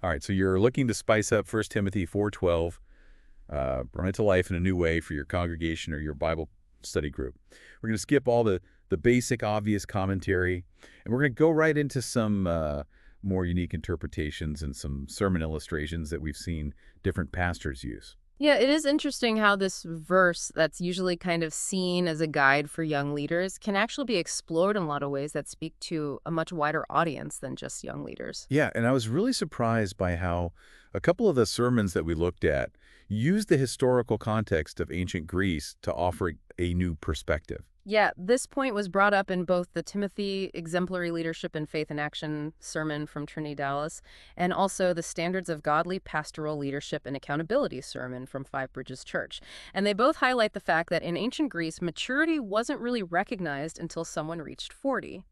All right, so you're looking to spice up 1 Timothy 4:12, run it to life in a new way for your congregation or your Bible study group. We're going to skip all the basic, obvious commentary, and we're going to go right into some more unique interpretations and some sermon illustrations that we've seen different pastors use. Yeah, it is interesting how this verse that's usually kind of seen as a guide for young leaders can actually be explored in a lot of ways that speak to a much wider audience than just young leaders. Yeah, and I was really surprised by how a couple of the sermons that we looked at used the historical context of ancient Greece to offer a new perspective. Yeah, this point was brought up in both the Timothy Exemplary Leadership in Faith and Action sermon from Trinity Dallas and also the Standards of Godly Pastoral Leadership and Accountability sermon from Five Bridges Church. And they both highlight the fact that in ancient Greece, maturity wasn't really recognized until someone reached 40.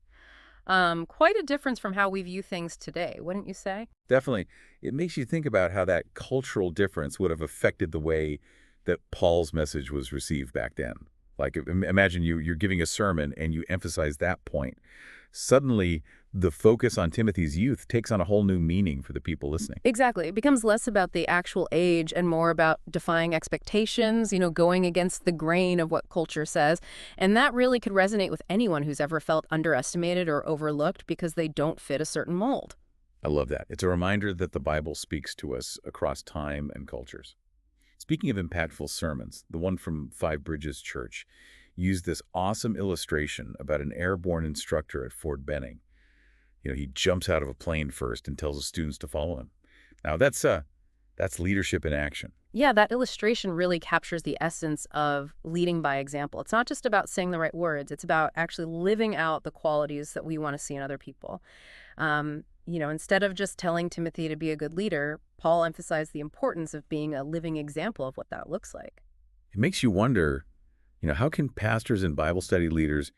Quite a difference from how we view things today, wouldn't you say? Definitely. It makes you think about how that cultural difference would have affected the way that Paul's message was received back then. Like, imagine you're giving a sermon and you emphasize that point. Suddenly, the focus on Timothy's youth takes on a whole new meaning for the people listening. Exactly. It becomes less about the actual age and more about defying expectations, going against the grain of what culture says. And that really could resonate with anyone who's ever felt underestimated or overlooked because they don't fit a certain mold. I love that. It's a reminder that the Bible speaks to us across time and cultures. Speaking of impactful sermons, the one from Five Bridges Church used this awesome illustration about an airborne instructor at Fort Benning. He jumps out of a plane first and tells the students to follow him. Now, that's leadership in action. Yeah, that illustration really captures the essence of leading by example. It's not just about saying the right words. It's about actually living out the qualities that we want to see in other people. Instead of just telling Timothy to be a good leader, Paul emphasized the importance of being a living example of what that looks like. It makes you wonder, how can pastors and Bible study leaders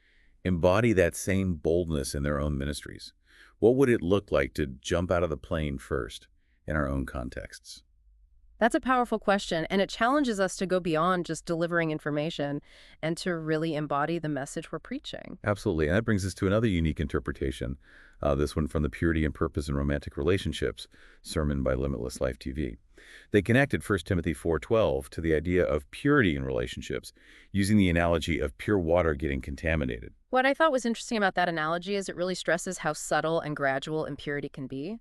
embody that same boldness in their own ministries? What would it look like to jump out of the plane first in our own contexts? That's a powerful question, and it challenges us to go beyond just delivering information and to really embody the message we're preaching. Absolutely. And that brings us to another unique interpretation, this one from the Purity and Purpose in Romantic Relationships sermon by Limitless Life TV. They connected 1 Timothy 4:12 to the idea of purity in relationships, using the analogy of pure water getting contaminated. What I thought was interesting about that analogy is it really stresses how subtle and gradual impurity can be.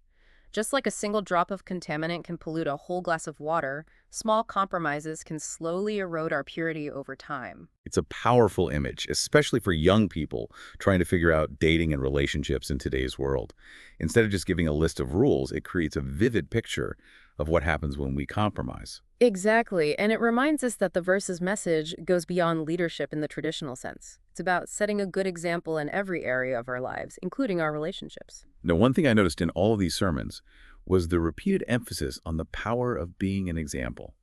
Just like a single drop of contaminant can pollute a whole glass of water, small compromises can slowly erode our purity over time. It's a powerful image, especially for young people trying to figure out dating and relationships in today's world. Instead of just giving a list of rules, it creates a vivid picture of what happens when we compromise. Exactly, and it reminds us that the verse's message goes beyond leadership in the traditional sense. It's about setting a good example in every area of our lives, including our relationships. Now, one thing I noticed in all of these sermons was the repeated emphasis on the power of being an example.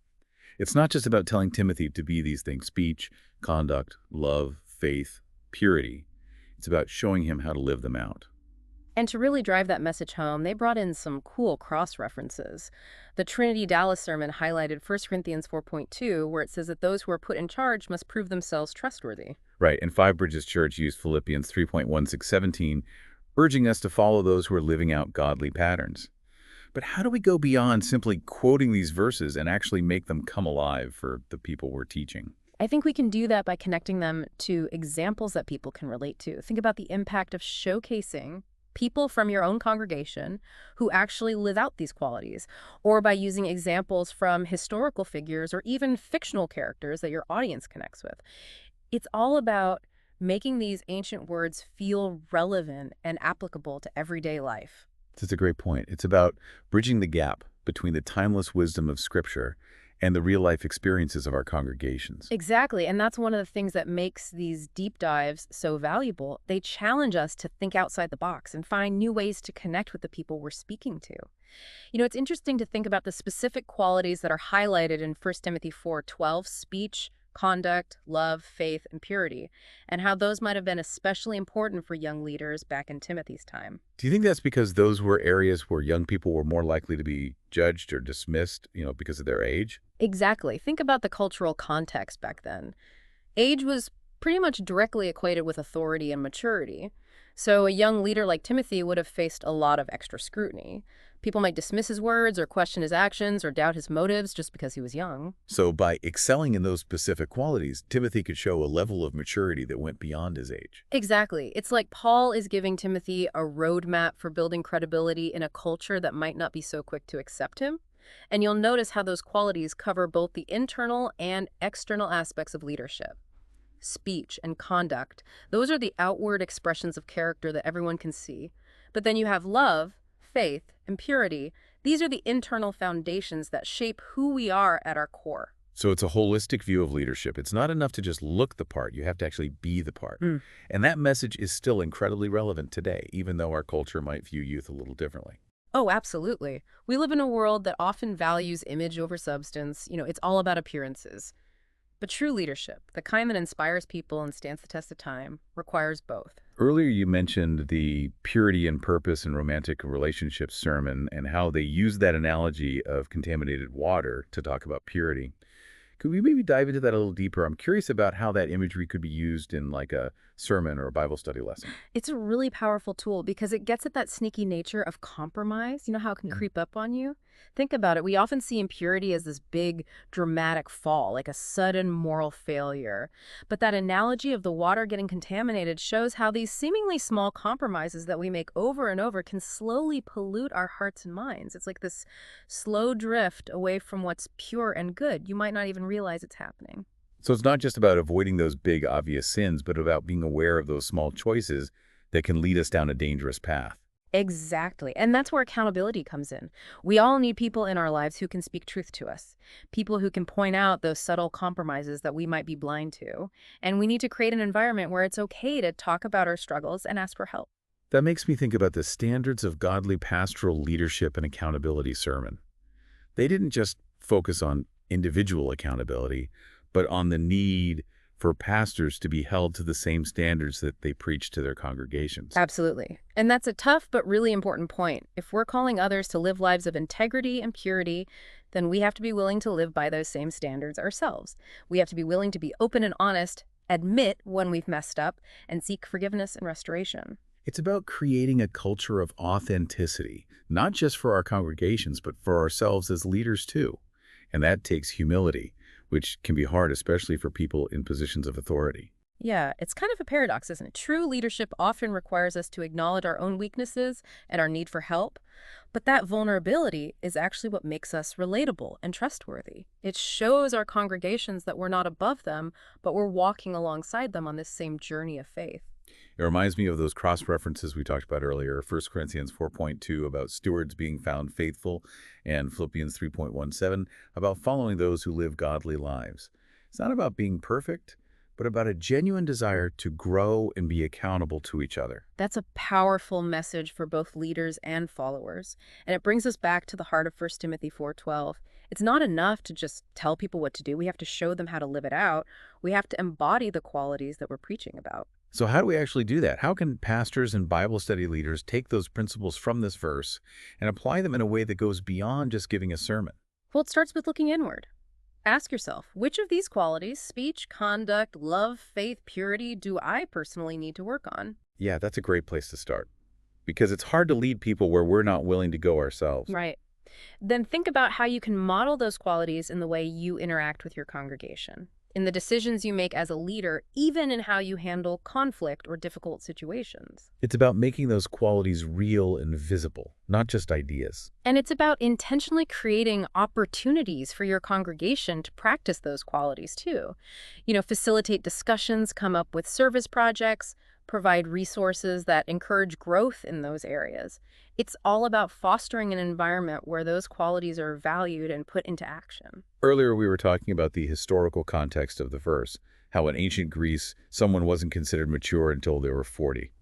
It's not just about telling Timothy to be these things: speech, conduct, love, faith, purity. It's about showing him how to live them out. And to really drive that message home, they brought in some cool cross-references. The Trinity Dallas sermon highlighted 1 Corinthians 4:2, where it says that those who are put in charge must prove themselves trustworthy. Right, and Five Bridges Church used Philippians 3:16-17, urging us to follow those who are living out godly patterns. But how do we go beyond simply quoting these verses and actually make them come alive for the people we're teaching? I think we can do that by connecting them to examples that people can relate to. Think about the impact of showcasing people from your own congregation who actually live out these qualities, or by using examples from historical figures or even fictional characters that your audience connects with. It's all about making these ancient words feel relevant and applicable to everyday life. That's a great point. It's about bridging the gap between the timeless wisdom of Scripture and the real-life experiences of our congregations. Exactly, and that's one of the things that makes these deep dives so valuable. They challenge us to think outside the box and find new ways to connect with the people we're speaking to. It's interesting to think about the specific qualities that are highlighted in 1 Timothy 4:12, speech, conduct, love, faith, and purity, and how those might have been especially important for young leaders back in Timothy's time. Do you think that's because those were areas where young people were more likely to be judged or dismissed, because of their age? Exactly. Think about the cultural context back then. Age was pretty much directly equated with authority and maturity. So a young leader like Timothy would have faced a lot of extra scrutiny. People might dismiss his words or question his actions or doubt his motives just because he was young. So by excelling in those specific qualities, Timothy could show a level of maturity that went beyond his age. Exactly. It's like Paul is giving Timothy a roadmap for building credibility in a culture that might not be so quick to accept him. And you'll notice how those qualities cover both the internal and external aspects of leadership. Speech and conduct, those are the outward expressions of character that everyone can see. But then you have love, faith, and purity. These are the internal foundations that shape who we are at our core. So it's a holistic view of leadership. It's not enough to just look the part. You have to actually be the part. Mm. And that message is still incredibly relevant today, even though our culture might view youth a little differently. Oh, absolutely. We live in a world that often values image over substance. It's all about appearances. But true leadership, the kind that inspires people and stands the test of time, requires both. Earlier, you mentioned the purity and purpose in romantic relationships sermon and how they use that analogy of contaminated water to talk about purity. Could we maybe dive into that a little deeper? I'm curious about how that imagery could be used in like a sermon or a Bible study lesson. It's a really powerful tool because it gets at that sneaky nature of compromise. You know how it can Yeah. creep up on you? Think about it. We often see impurity as this big, dramatic fall, like a sudden moral failure. But that analogy of the water getting contaminated shows how these seemingly small compromises that we make over and over can slowly pollute our hearts and minds. It's like this slow drift away from what's pure and good. You might not even realize it's happening. So it's not just about avoiding those big, obvious sins, but about being aware of those small choices that can lead us down a dangerous path. Exactly. And that's where accountability comes in. We all need people in our lives who can speak truth to us, people who can point out those subtle compromises that we might be blind to. And we need to create an environment where it's okay to talk about our struggles and ask for help. That makes me think about the standards of godly pastoral leadership and accountability sermon. They didn't just focus on individual accountability, but on the need for pastors to be held to the same standards that they preach to their congregations. Absolutely. And that's a tough but really important point. If we're calling others to live lives of integrity and purity, then we have to be willing to live by those same standards ourselves. We have to be willing to be open and honest, admit when we've messed up, and seek forgiveness and restoration. It's about creating a culture of authenticity, not just for our congregations, but for ourselves as leaders too. And that takes humility, which can be hard, especially for people in positions of authority. Yeah, it's kind of a paradox, isn't it? True leadership often requires us to acknowledge our own weaknesses and our need for help, but that vulnerability is actually what makes us relatable and trustworthy. It shows our congregations that we're not above them, but we're walking alongside them on this same journey of faith. It reminds me of those cross-references we talked about earlier, 1 Corinthians 4.2 about stewards being found faithful, and Philippians 3.17 about following those who live godly lives. It's not about being perfect, but about a genuine desire to grow and be accountable to each other. That's a powerful message for both leaders and followers. And it brings us back to the heart of 1 Timothy 4:12. It's not enough to just tell people what to do. We have to show them how to live it out. We have to embody the qualities that we're preaching about. So how do we actually do that? How can pastors and Bible study leaders take those principles from this verse and apply them in a way that goes beyond just giving a sermon? Well, it starts with looking inward. Ask yourself, which of these qualities, speech, conduct, love, faith, purity, do I personally need to work on? Yeah, that's a great place to start. Because it's hard to lead people where we're not willing to go ourselves. Right. Then think about how you can model those qualities in the way you interact with your congregation, in the decisions you make as a leader, even in how you handle conflict or difficult situations. It's about making those qualities real and visible, not just ideas. And it's about intentionally creating opportunities for your congregation to practice those qualities too. Facilitate discussions, come up with service projects, provide resources that encourage growth in those areas. It's all about fostering an environment where those qualities are valued and put into action. Earlier, we were talking about the historical context of the verse, how in ancient Greece, someone wasn't considered mature until they were 40.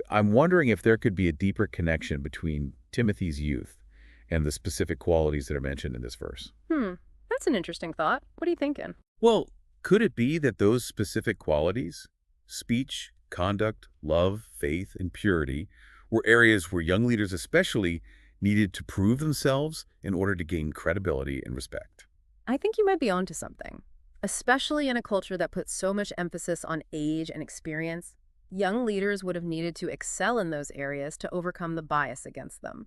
I'm wondering if there could be a deeper connection between Timothy's youth and the specific qualities that are mentioned in this verse. That's an interesting thought. What are you thinking? Well, could it be that those specific qualities, speech, conduct, love, faith, and purity, were areas where young leaders especially needed to prove themselves in order to gain credibility and respect? I think you might be onto something, especially in a culture that puts so much emphasis on age and experience. Young leaders would have needed to excel in those areas to overcome the bias against them.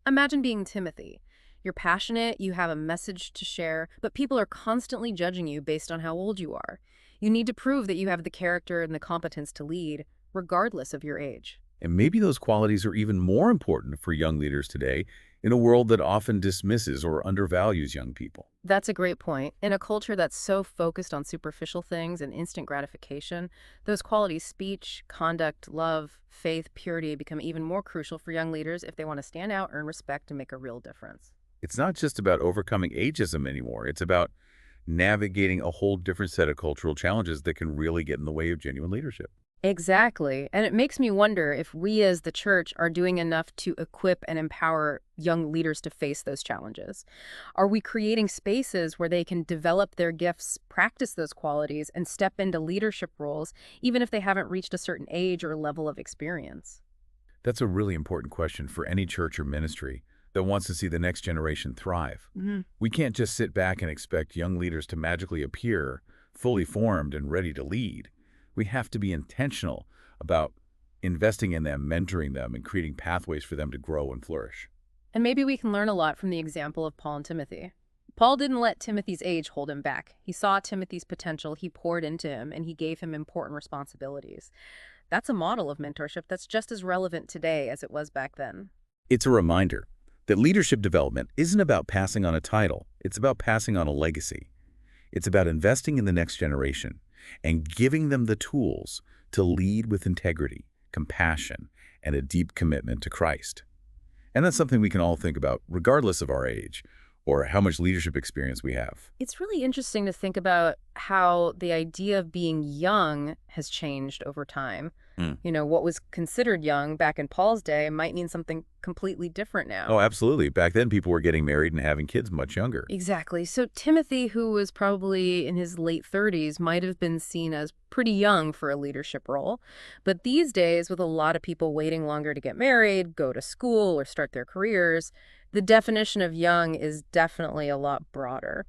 Imagine being Timothy. You're passionate, you have a message to share, but people are constantly judging you based on how old you are. You need to prove that you have the character and the competence to lead, regardless of your age. And maybe those qualities are even more important for young leaders today in a world that often dismisses or undervalues young people. That's a great point. In a culture that's so focused on superficial things and instant gratification, those qualities, speech, conduct, love, faith, purity, become even more crucial for young leaders if they want to stand out, earn respect, and make a real difference. It's not just about overcoming ageism anymore. It's about navigating a whole different set of cultural challenges that can really get in the way of genuine leadership. Exactly. And it makes me wonder if we as the church are doing enough to equip and empower young leaders to face those challenges. Are we creating spaces where they can develop their gifts, practice those qualities, and step into leadership roles, even if they haven't reached a certain age or level of experience? That's a really important question for any church or ministry that wants to see the next generation thrive. Hmm. We can't just sit back and expect young leaders to magically appear fully formed and ready to lead. We have to be intentional about investing in them, mentoring them, and creating pathways for them to grow and flourish. And maybe we can learn a lot from the example of Paul and Timothy. Paul didn't let Timothy's age hold him back. He saw Timothy's potential, he poured into him, and he gave him important responsibilities. That's a model of mentorship that's just as relevant today as it was back then. It's a reminder that leadership development isn't about passing on a title. It's about passing on a legacy. It's about investing in the next generation and giving them the tools to lead with integrity, compassion, and a deep commitment to Christ. And that's something we can all think about, regardless of our age or how much leadership experience we have. It's really interesting to think about how the idea of being young has changed over time. Hmm. What was considered young back in Paul's day might mean something completely different Oh, now. absolutely. Back then, people were getting married and having kids much younger. Exactly. So Timothy, who was probably in his late 30s, might have been seen as pretty young for a leadership role. But these days, with a lot of people waiting longer to get married, go to school, or start their careers, the definition of young is definitely a lot broader.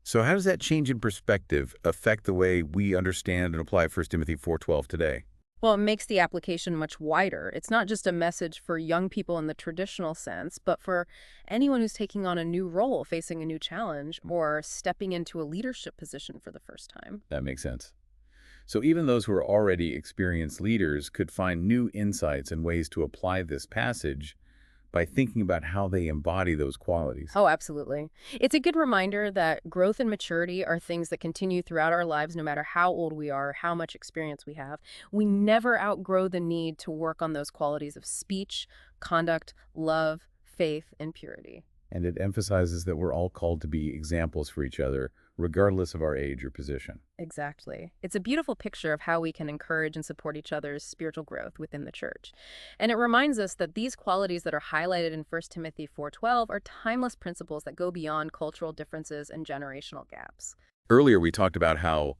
So how does that change in perspective affect the way we understand and apply 1 Timothy 4:12 today? Well, it makes the application much wider. It's not just a message for young people in the traditional sense, but for anyone who's taking on a new role, facing a new challenge, or stepping into a leadership position for the first time. That makes sense. So even those who are already experienced leaders could find new insights and ways to apply this passage by thinking about how they embody those qualities. Oh, absolutely. It's a good reminder that growth and maturity are things that continue throughout our lives, no matter how old we are, how much experience we have. We never outgrow the need to work on those qualities of speech, conduct, love, faith, and purity. And it emphasizes that we're all called to be examples for each other, regardless of our age or position. Exactly. It's a beautiful picture of how we can encourage and support each other's spiritual growth within the church. And it reminds us that these qualities that are highlighted in 1 Timothy 4:12 are timeless principles that go beyond cultural differences and generational gaps. Earlier, we talked about how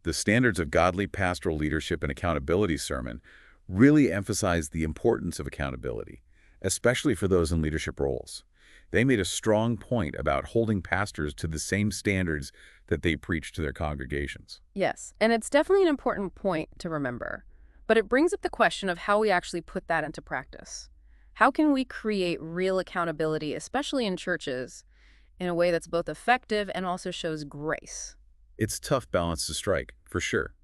the standards of godly pastoral leadership and accountability sermon really emphasize the importance of accountability, especially for those in leadership roles. They made a strong point about holding pastors to the same standards that they preach to their congregations. Yes, and it's definitely an important point to remember. But it brings up the question of how we actually put that into practice. How can we create real accountability, especially in churches, in a way that's both effective and also shows grace? It's a tough balance to strike, for sure.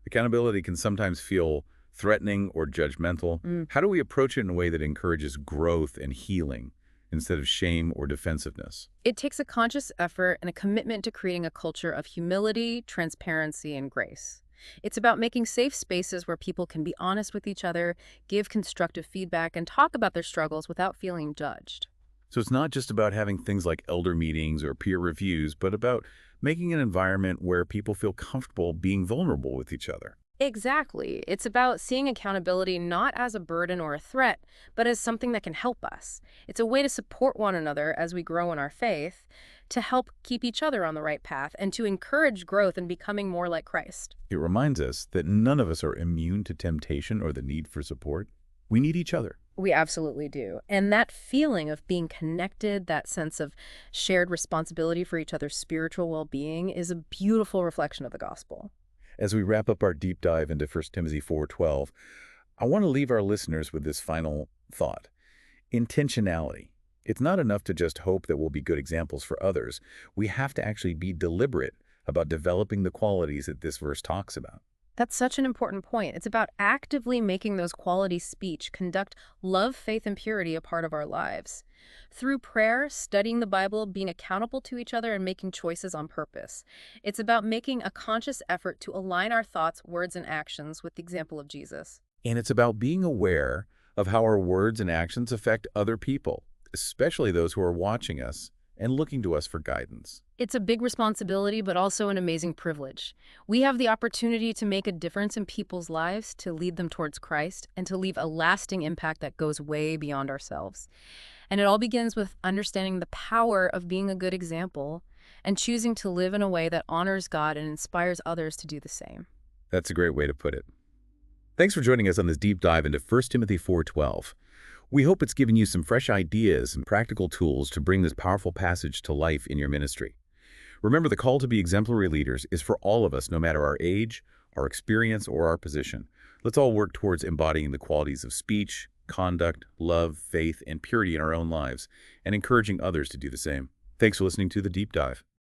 Accountability can sometimes feel threatening or judgmental. How do we approach it in a way that encourages growth and healing instead of shame or defensiveness? It takes a conscious effort and a commitment to creating a culture of humility, transparency, and grace. It's about making safe spaces where people can be honest with each other, give constructive feedback, and talk about their struggles without feeling judged. So it's not just about having things like elder meetings or peer reviews, but about making an environment where people feel comfortable being vulnerable with each other. Exactly. It's about seeing accountability not as a burden or a threat, but as something that can help us. It's a way to support one another as we grow in our faith, to help keep each other on the right path, and to encourage growth and becoming more like Christ. It reminds us that none of us are immune to temptation or the need for support. We need each other. We absolutely do. And that feeling of being connected, that sense of shared responsibility for each other's spiritual well-being is a beautiful reflection of the gospel. As we wrap up our deep dive into 1 Timothy 4:12, I want to leave our listeners with this final thought. Intentionality. It's not enough to just hope that we'll be good examples for others. We have to actually be deliberate about developing the qualities that this verse talks about. That's such an important point. It's about actively making those qualities speech, conduct love, faith, and purity a part of our lives. Through prayer, studying the Bible, being accountable to each other, and making choices on purpose. It's about making a conscious effort to align our thoughts, words, and actions with the example of Jesus. And it's about being aware of how our words and actions affect other people, especially those who are watching us and looking to us for guidance. It's a big responsibility, but also an amazing privilege. We have the opportunity to make a difference in people's lives, to lead them towards Christ, and to leave a lasting impact that goes way beyond ourselves. And it all begins with understanding the power of being a good example and choosing to live in a way that honors God and inspires others to do the same. That's a great way to put it. Thanks for joining us on this deep dive into 1 Timothy 4:12. We hope it's given you some fresh ideas and practical tools to bring this powerful passage to life in your ministry. Remember, the call to be exemplary leaders is for all of us, no matter our age, our experience, or our position. Let's all work towards embodying the qualities of speech, conduct, love, faith, and purity in our own lives, and encouraging others to do the same. Thanks for listening to The Deep Dive.